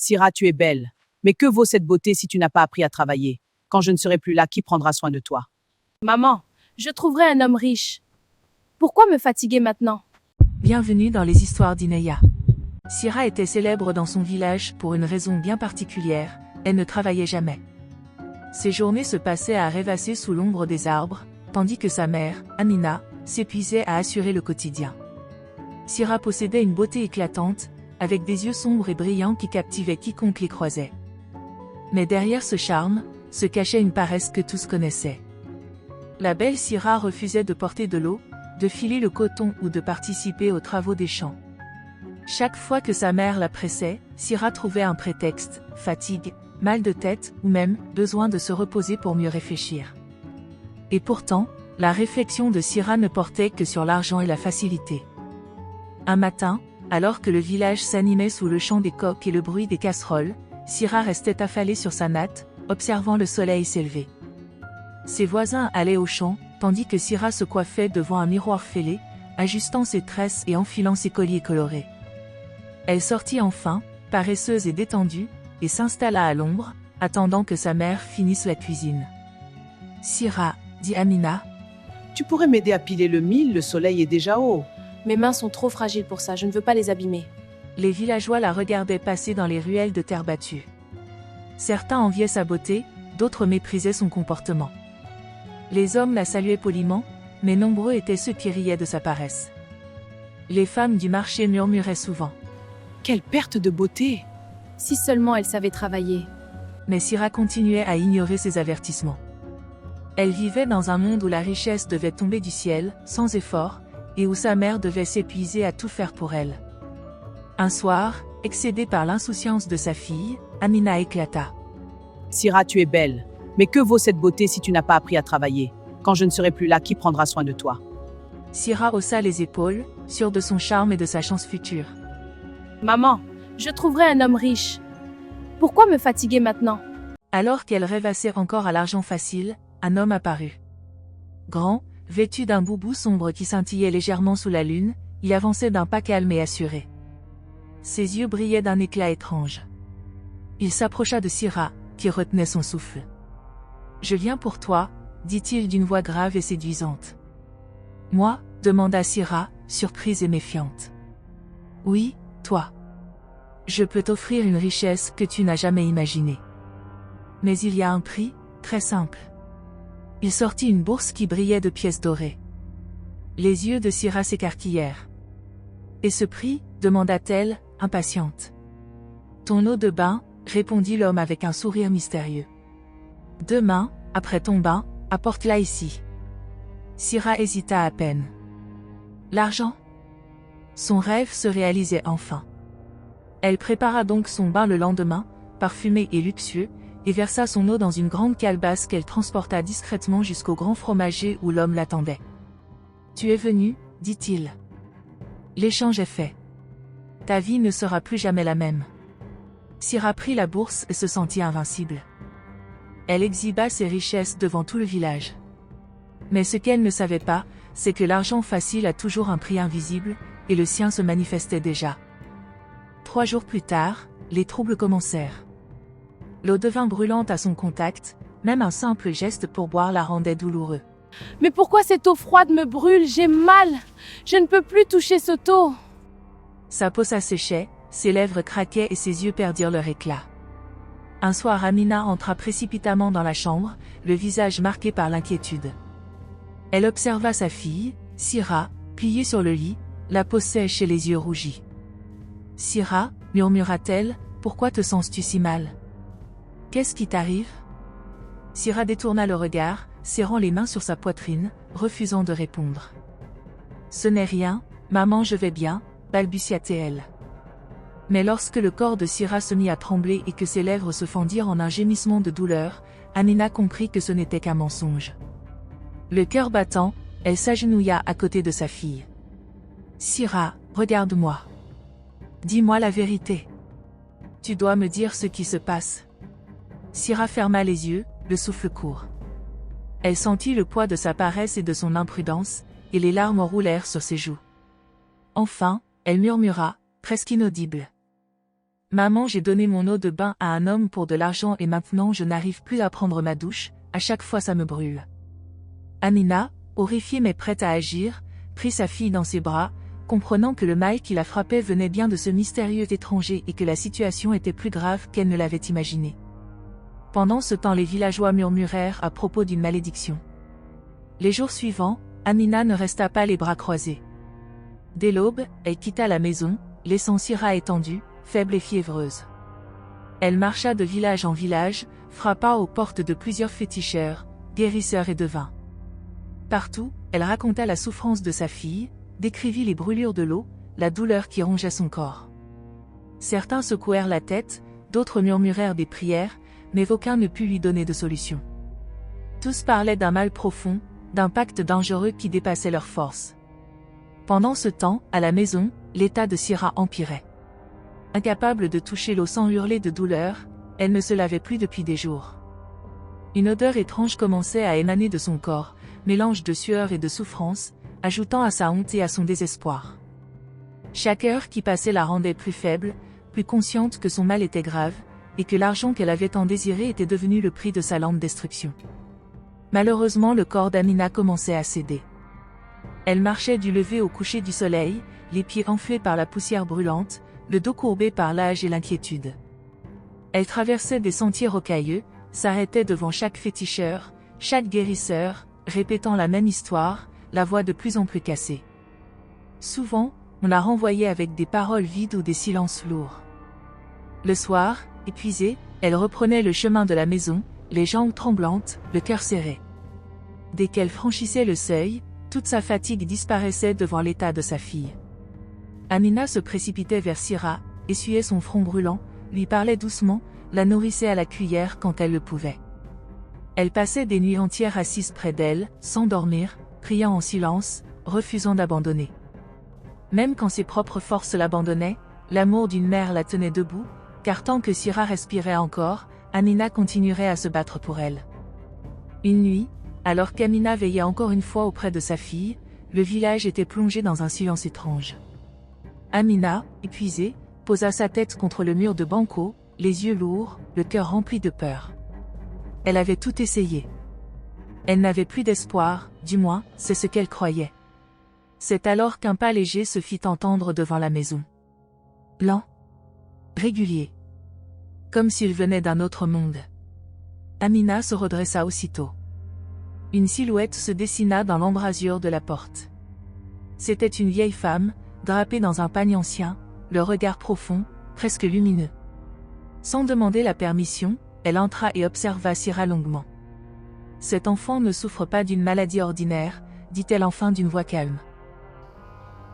Syrah, tu es belle. Mais que vaut cette beauté si tu n'as pas appris à travailler? Quand je ne serai plus là, qui prendra soin de toi? Maman, je trouverai un homme riche. Pourquoi me fatiguer maintenant? Bienvenue dans les histoires d'Ineya. Syrah était célèbre dans son village pour une raison bien particulière, elle ne travaillait jamais. Ses journées se passaient à rêvasser sous l'ombre des arbres, tandis que sa mère, Amina, s'épuisait à assurer le quotidien. Syrah possédait une beauté éclatante, avec des yeux sombres et brillants qui captivaient quiconque les croisait. Mais derrière ce charme, se cachait une paresse que tous connaissaient. La belle Syrah refusait de porter de l'eau, de filer le coton ou de participer aux travaux des champs. Chaque fois que sa mère la pressait, Syrah trouvait un prétexte, fatigue, mal de tête ou même besoin de se reposer pour mieux réfléchir. Et pourtant, la réflexion de Syrah ne portait que sur l'argent et la facilité. Un matin, alors que le village s'animait sous le chant des coqs et le bruit des casseroles, Syrah restait affalée sur sa natte, observant le soleil s'élever. Ses voisins allaient au champ, tandis que Syrah se coiffait devant un miroir fêlé, ajustant ses tresses et enfilant ses colliers colorés. Elle sortit enfin, paresseuse et détendue, et s'installa à l'ombre, attendant que sa mère finisse la cuisine. « Syrah, dit Amina. Tu pourrais m'aider à piler le mil, le soleil est déjà haut. Mes mains sont trop fragiles pour ça, je ne veux pas les abîmer. » Les villageois la regardaient passer dans les ruelles de terre battue. Certains enviaient sa beauté, d'autres méprisaient son comportement. Les hommes la saluaient poliment, mais nombreux étaient ceux qui riaient de sa paresse. Les femmes du marché murmuraient souvent. Quelle perte de beauté! Si seulement elle savait travailler. Mais Syrah continuait à ignorer ces avertissements. Elle vivait dans un monde où la richesse devait tomber du ciel, sans effort, et où sa mère devait s'épuiser à tout faire pour elle. Un soir, excédée par l'insouciance de sa fille, Amina éclata. Syrah, tu es belle. Mais que vaut cette beauté si tu n'as pas appris à travailler? Quand je ne serai plus là, qui prendra soin de toi? Syrah haussa les épaules, sûre de son charme et de sa chance future. Maman, je trouverai un homme riche. Pourquoi me fatiguer maintenant? Alors qu'elle rêvassait encore à l'argent facile, un homme apparut. Grand, vêtu d'un boubou sombre qui scintillait légèrement sous la lune, il avançait d'un pas calme et assuré. Ses yeux brillaient d'un éclat étrange. Il s'approcha de Syrah, qui retenait son souffle. « Je viens pour toi, dit-il d'une voix grave et séduisante. « Moi » demanda Syrah, surprise et méfiante. « Oui, toi. Je peux t'offrir une richesse que tu n'as jamais imaginée. Mais il y a un prix, très simple. » Il sortit une bourse qui brillait de pièces dorées. Les yeux de Syrah s'écarquillèrent. « Et ce prix » demanda-t-elle, impatiente. « Ton eau de bain » répondit l'homme avec un sourire mystérieux. « Demain, après ton bain, apporte-la ici. » Syrah hésita à peine. L'argent? Son rêve se réalisait enfin. Elle prépara donc son bain le lendemain, parfumé et luxueux, et versa son eau dans une grande calebasse qu'elle transporta discrètement jusqu'au grand fromager où l'homme l'attendait. « Tu es venu, dit-il. L'échange est fait. Ta vie ne sera plus jamais la même. » Syrah prit la bourse et se sentit invincible. Elle exhiba ses richesses devant tout le village. Mais ce qu'elle ne savait pas, c'est que l'argent facile a toujours un prix invisible, et le sien se manifestait déjà. 3 jours plus tard, les troubles commencèrent. L'eau devint brûlante à son contact, même un simple geste pour boire la rendait douloureux. « Mais pourquoi cette eau froide me brûle? J'ai mal. Je ne peux plus toucher cette eau. » Sa peau s'asséchait, ses lèvres craquaient et ses yeux perdirent leur éclat. Un soir, Amina entra précipitamment dans la chambre, le visage marqué par l'inquiétude. Elle observa sa fille, Syrah, pliée sur le lit, la peau sèche et les yeux rougis. « Syrah, murmura-t-elle, pourquoi te sens-tu si mal? Qu'est-ce qui t'arrive » Syrah détourna le regard, serrant les mains sur sa poitrine, refusant de répondre. « Ce n'est rien, maman, je vais bien, balbutia-t-elle. Mais lorsque le corps de Syrah se mit à trembler et que ses lèvres se fendirent en un gémissement de douleur, Amina comprit que ce n'était qu'un mensonge. Le cœur battant, elle s'agenouilla à côté de sa fille. « Syrah, regarde-moi. Dis-moi la vérité. Tu dois me dire ce qui se passe. » Syrah ferma les yeux, le souffle court. Elle sentit le poids de sa paresse et de son imprudence, et les larmes roulèrent sur ses joues. Enfin, elle murmura, presque inaudible. Maman, j'ai donné mon eau de bain à un homme pour de l'argent et maintenant je n'arrive plus à prendre ma douche, à chaque fois ça me brûle. Amina, horrifiée mais prête à agir, prit sa fille dans ses bras, comprenant que le mal qui la frappait venait bien de ce mystérieux étranger et que la situation était plus grave qu'elle ne l'avait imaginé. Pendant ce temps, les villageois murmurèrent à propos d'une malédiction. Les jours suivants, Amina ne resta pas les bras croisés. Dès l'aube, elle quitta la maison, laissant Sira étendue, faible et fiévreuse. Elle marcha de village en village, frappa aux portes de plusieurs féticheurs, guérisseurs et devins. Partout, elle raconta la souffrance de sa fille, décrivit les brûlures de l'eau, la douleur qui rongeait son corps. Certains secouèrent la tête, d'autres murmurèrent des prières, mais aucun ne put lui donner de solution. Tous parlaient d'un mal profond, d'un pacte dangereux qui dépassait leurs forces. Pendant ce temps, à la maison, l'état de Sira empirait. Incapable de toucher l'eau sans hurler de douleur, elle ne se lavait plus depuis des jours. Une odeur étrange commençait à émaner de son corps, mélange de sueur et de souffrance, ajoutant à sa honte et à son désespoir. Chaque heure qui passait la rendait plus faible, plus consciente que son mal était grave, et que l'argent qu'elle avait tant désiré était devenu le prix de sa lente destruction. Malheureusement, le corps d'Amina commençait à céder. Elle marchait du lever au coucher du soleil, les pieds enflés par la poussière brûlante, le dos courbé par l'âge et l'inquiétude. Elle traversait des sentiers rocailleux, s'arrêtait devant chaque féticheur, chaque guérisseur, répétant la même histoire, la voix de plus en plus cassée. Souvent, on la renvoyait avec des paroles vides ou des silences lourds. Le soir, épuisée, elle reprenait le chemin de la maison, les jambes tremblantes, le cœur serré. Dès qu'elle franchissait le seuil, toute sa fatigue disparaissait devant l'état de sa fille. Amina se précipitait vers Sira, essuyait son front brûlant, lui parlait doucement, la nourrissait à la cuillère quand elle le pouvait. Elle passait des nuits entières assise près d'elle, sans dormir, priant en silence, refusant d'abandonner. Même quand ses propres forces l'abandonnaient, l'amour d'une mère la tenait debout, car tant que Sira respirait encore, Amina continuerait à se battre pour elle. Une nuit, alors qu'Amina veillait encore une fois auprès de sa fille, le village était plongé dans un silence étrange. Amina, épuisée, posa sa tête contre le mur de Banco, les yeux lourds, le cœur rempli de peur. Elle avait tout essayé. Elle n'avait plus d'espoir, du moins, c'est ce qu'elle croyait. C'est alors qu'un pas léger se fit entendre devant la maison. Lent. Régulier. Comme s'il venait d'un autre monde. Amina se redressa aussitôt. Une silhouette se dessina dans l'embrasure de la porte. C'était une vieille femme, drapée dans un pagne ancien, le regard profond, presque lumineux. Sans demander la permission, elle entra et observa Sira longuement. « Cet enfant ne souffre pas d'une maladie ordinaire, dit-elle enfin d'une voix calme.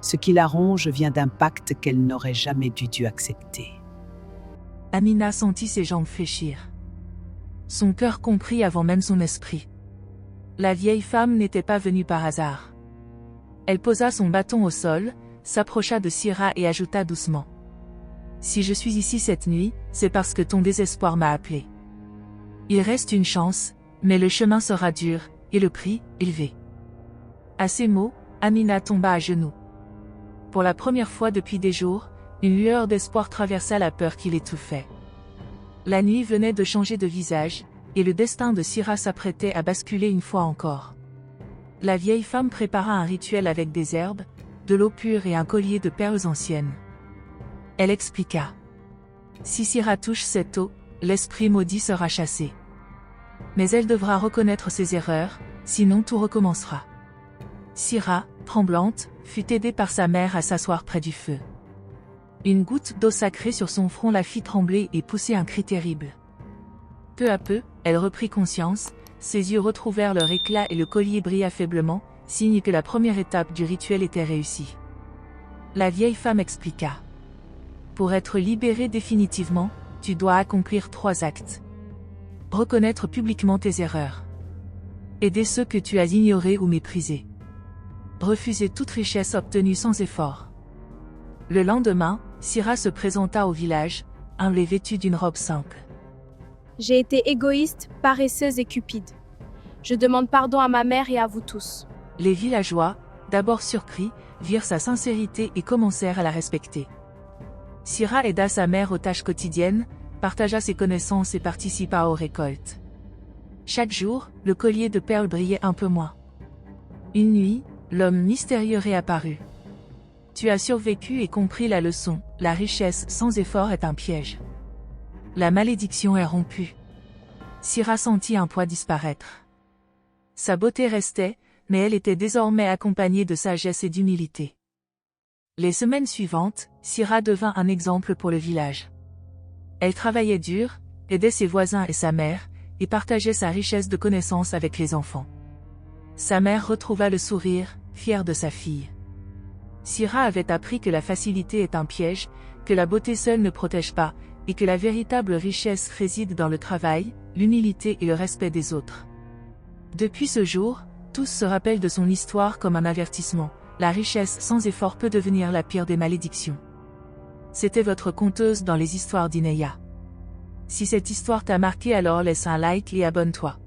Ce qui la ronge vient d'un pacte qu'elle n'aurait jamais dû accepter. » Amina sentit ses jambes fléchir. Son cœur comprit avant même son esprit. La vieille femme n'était pas venue par hasard. Elle posa son bâton au sol, s'approcha de Sira et ajouta doucement. « Si je suis ici cette nuit, c'est parce que ton désespoir m'a appelé. Il reste une chance, mais le chemin sera dur, et le prix, élevé. » À ces mots, Amina tomba à genoux. Pour la première fois depuis des jours, une lueur d'espoir traversa la peur qui l'étouffait. La nuit venait de changer de visage, et le destin de Sira s'apprêtait à basculer une fois encore. La vieille femme prépara un rituel avec des herbes, de l'eau pure et un collier de perles anciennes. Elle expliqua. Si Sira touche cette eau, l'esprit maudit sera chassé. Mais elle devra reconnaître ses erreurs, sinon tout recommencera. Sira, tremblante, fut aidée par sa mère à s'asseoir près du feu. Une goutte d'eau sacrée sur son front la fit trembler et pousser un cri terrible. Peu à peu, elle reprit conscience, ses yeux retrouvèrent leur éclat et le collier brilla faiblement, signe que la première étape du rituel était réussie. La vieille femme expliqua. Pour être libérée définitivement, tu dois accomplir 3 actes. Reconnaître publiquement tes erreurs. Aider ceux que tu as ignorés ou méprisés. Refuser toute richesse obtenue sans effort. Le lendemain, Sira se présenta au village, humble et vêtue d'une robe simple. J'ai été égoïste, paresseuse et cupide. Je demande pardon à ma mère et à vous tous. Les villageois, d'abord surpris, virent sa sincérité et commencèrent à la respecter. Syrah aida sa mère aux tâches quotidiennes, partagea ses connaissances et participa aux récoltes. Chaque jour, le collier de perles brillait un peu moins. Une nuit, l'homme mystérieux réapparut. Tu as survécu et compris la leçon, la richesse sans effort est un piège. La malédiction est rompue. Syrah sentit un poids disparaître. Sa beauté restait, mais elle était désormais accompagnée de sagesse et d'humilité. Les semaines suivantes, Syrah devint un exemple pour le village. Elle travaillait dur, aidait ses voisins et sa mère, et partageait sa richesse de connaissances avec les enfants. Sa mère retrouva le sourire, fière de sa fille. Syrah avait appris que la facilité est un piège, que la beauté seule ne protège pas, et que la véritable richesse réside dans le travail, l'humilité et le respect des autres. Depuis ce jour, tous se rappellent de son histoire comme un avertissement. La richesse sans effort peut devenir la pire des malédictions. C'était votre conteuse dans les histoires d'Ineya. Si cette histoire t'a marqué, alors laisse un like et abonne-toi.